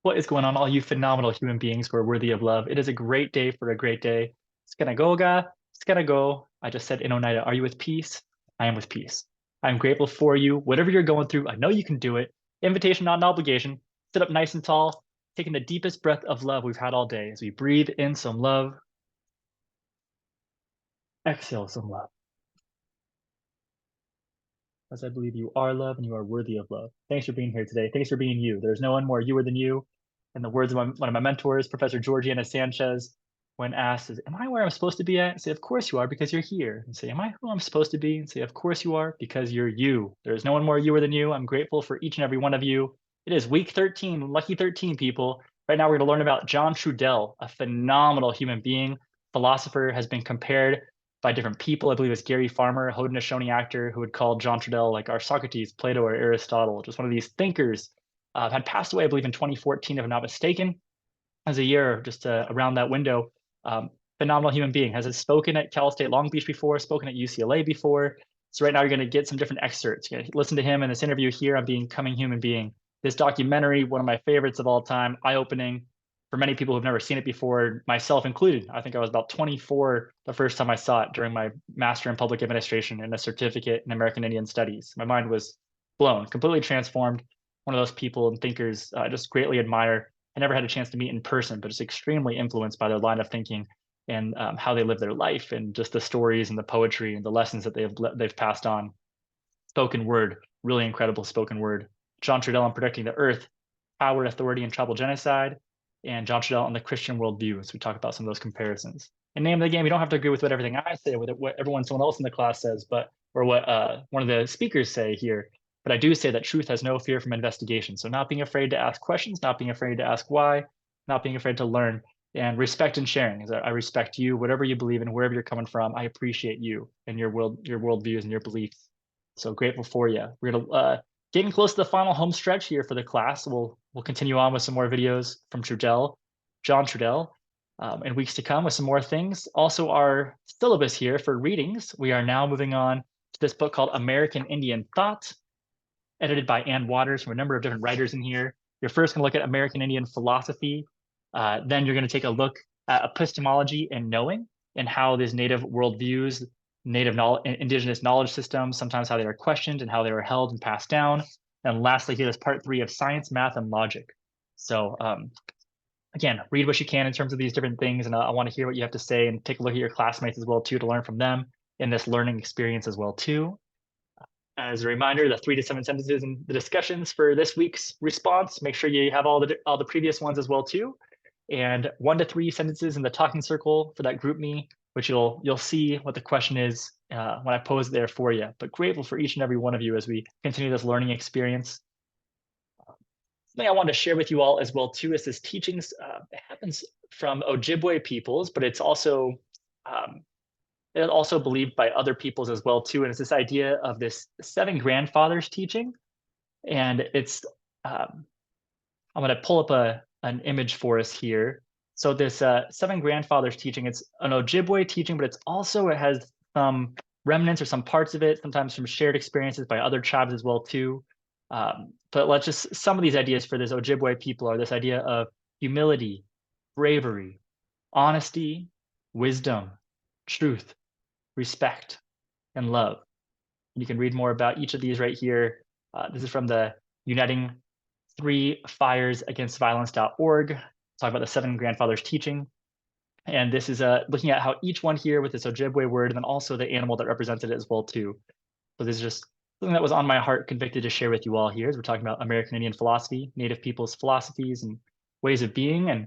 What is going on, all you phenomenal human beings who are worthy of love? It is a great day for a great day. It's gonna go, ga. It's gonna go. I just said in Oneida, are you with peace? I am with peace. I'm grateful for you. Whatever you're going through, I know you can do it. Invitation, not an obligation. Sit up nice and tall, taking the deepest breath of love we've had all day as we breathe in some love, exhale some love. As I believe you are love and you are worthy of love. Thanks for being here today. Thanks for being you. There's no one more youer than you. In the words of one of my mentors, Professor Georgiana Sanchez, when asked, am I where I'm supposed to be at? Say, of course you are, because you're here. And say, am I who I'm supposed to be? And say, of course you are, because you're you. There's no one more youer than you. I'm grateful for each and every one of you. It is week 13, lucky 13 people. Right now, we're going to learn about John Trudell, a phenomenal human being. Philosopher, has been compared by different people. I believe it's Gary Farmer, a Haudenosaunee actor, who would call John Trudell like our Socrates, Plato, or Aristotle, just one of these thinkers. Had passed away, I believe, in 2014, if I'm not mistaken, as a year just around that window. Phenomenal human being. Has spoken at Cal State Long Beach before, spoken at UCLA before. So right now you're going to get some different excerpts. You're going to listen to him in this interview here on Becoming Human Being. This documentary, one of my favorites of all time, eye-opening for many people who've never seen it before, myself included. I think I was about 24 the first time I saw it during my Master in Public Administration and a certificate in American Indian Studies. My mind was blown, completely transformed. One of those people and thinkers I just greatly admire. I never had a chance to meet in person, but just extremely influenced by their line of thinking and how they live their life and just the stories and the poetry and the lessons that they've passed on. Spoken word, really incredible spoken word. John Trudell on Protecting the Earth, Power, Authority, and Tribal Genocide, and John Trudell on the Christian Worldview, as we talk about some of those comparisons. And name of the game, you don't have to agree with what everything I say, with what someone else in the class says, but or what one of the speakers say here. But I do say that truth has no fear from investigation. So not being afraid to ask questions, not being afraid to ask why, not being afraid to learn, and respect and sharing. I respect you, whatever you believe in, wherever you're coming from. I appreciate you and your worldviews and your beliefs. So grateful for you. We're gonna getting close to the final home stretch here for the class. We'll continue on with some more videos from Trudell, John Trudell, in weeks to come with some more things. Also, our syllabus here for readings. We are now moving on to this book called American Indian Thought, edited by Ann Waters from a number of different writers in here. You're first going to look at American Indian philosophy. Then you're going to take a look at epistemology and knowing and how these native worldviews, indigenous knowledge systems, sometimes how they are questioned and how they are held and passed down. And lastly, here is part 3 of science, math, and logic. So again, read what you can in terms of these different things. And I want to hear what you have to say and take a look at your classmates as well too, to learn from them in this learning experience as well too. As a reminder, the 3 to 7 sentences in the discussions for this week's response, make sure you have all the previous ones as well too. And 1 to 3 sentences in the talking circle for that group me, which you'll see what the question is when I pose it there for you. But grateful for each and every one of you as we continue this learning experience. Something I wanted to share with you all as well too is this teachings. It happens from Ojibwe peoples, but it's also believed by other peoples as well too. And it's this idea of this 7 grandfathers teaching. And it's I'm going to pull up an image for us here. So this 7 grandfathers teaching, it's an Ojibwe teaching, but it has some remnants or some parts of it, sometimes from shared experiences by other tribes as well too. But some of these ideas for this Ojibwe people are this idea of humility, bravery, honesty, wisdom, truth, respect, and love. You can read more about each of these right here. This is from the Uniting 3 Fires Against Violence.org. Talk about the 7 grandfathers teaching. And this is looking at how each one here with this Ojibwe word and then also the animal that represented it as well too. So this is just something that was on my heart, convicted to share with you all here as we're talking about American Indian philosophy, Native people's philosophies and ways of being and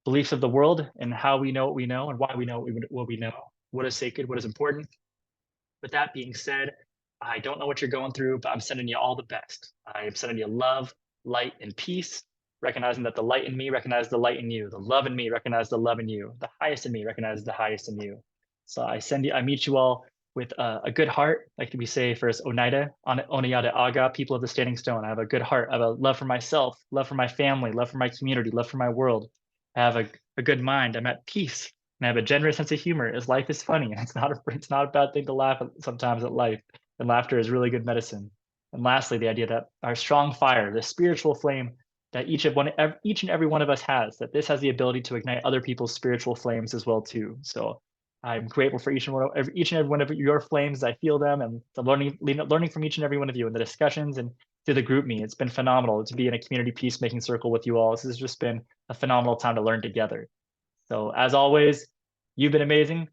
beliefs of the world and how we know what we know and why we know what we know, what is sacred, what is important. With that being said, I don't know what you're going through, but I'm sending you all the best. I am sending you love, light, and peace, recognizing that the light in me recognizes the light in you, the love in me recognizes the love in you, the highest in me recognizes the highest in you. So I meet you all with a good heart, like we say for us Oneida, Oneyada Aga, people of the Standing Stone. I have a good heart. I have a love for myself, love for my family, love for my community, love for my world. I have a good mind. I'm at peace. And I have a generous sense of humor, as life is funny. And it's not a bad thing to laugh sometimes at life. And laughter is really good medicine. And lastly, the idea that our strong fire, the spiritual flame that each and every one of us has, that this has the ability to ignite other people's spiritual flames as well too. So I'm grateful for each and every one of your flames. I feel them, and the learning from each and every one of you in the discussions and through the group me. It's been phenomenal to be in a community peacemaking circle with you all. This has just been a phenomenal time to learn together. So as always, you've been amazing.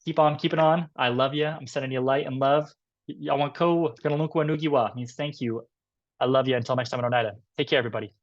Keep on keeping on. I love you. I'm sending you light and love. Yawanko Nugiwa means thank you. I love you. Until next time in Oneida. Take care, everybody.